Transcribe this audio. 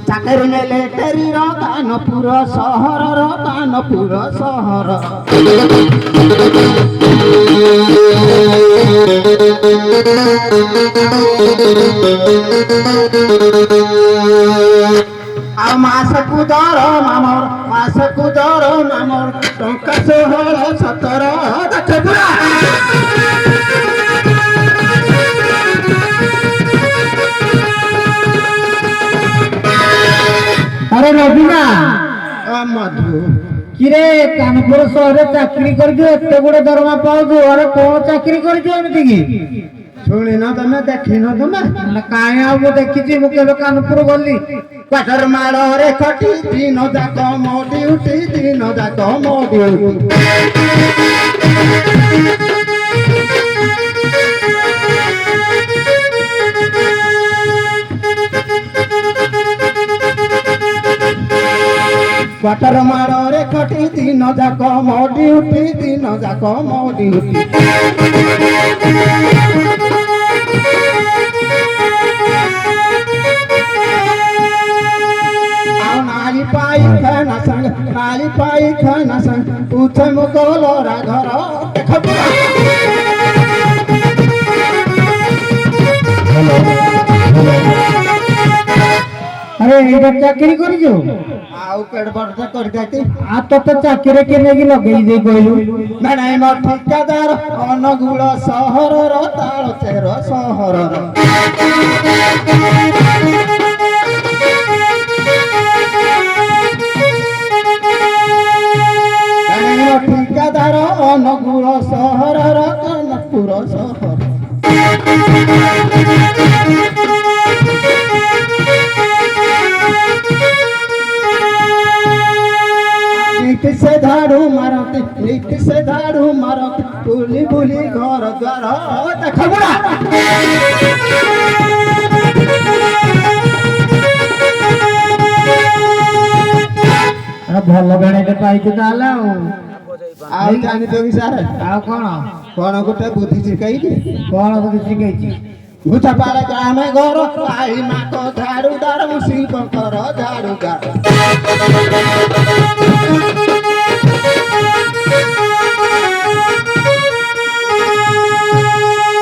ଚାକିରି ନେଲେ ଟେରିର କାନପୁର ସହରର କାନପୁର ସହର ଆଉ ମାସକୁ ଦର ମାମର ମାସକୁ ଦର ମାମର ଟଙ୍କା 16-17 ପୁରା अरे रबिना मधु किरे कानपुर सहर चाकरी करते गुड़े दरमा पाऊ अरे कौन चाकरी करमती कि शुणी न तुम देखी न तुम कहीं आ देखी मुझे कानपुर गली क्वाटर माड़ रे खटी दिन जाक मो ड्यूटी दिन जाक मो ड्यूटी क्वाटर माड़ रे खटी दिन जाक मो ड्यूटी दिन जाक मो ड्यूटी नाली पाई खाना संग पूछे मुकोलोरा घर अरे ये चाकरी कर आउ पेड़ वर्ष कर जाती आ तो चाकरी के नेगी लगे दे कहलु मैंने मो ठिकादार अनुगुल सहरर तालचेर सहरर ठिकादार अनुगुल सहरर कानपुर सहर नीति से झाड़ू मारते बुली बुली घर द्वार देख बुढ़ा भल गणे पाई ताले जानी तो सारे कौन गोटे बुद्धि शिखाई कौन बुद्धि शिखाई गुचा पाले ग्राम घर आई माँ को झाड़ूदार शिव कर झाड़ूदार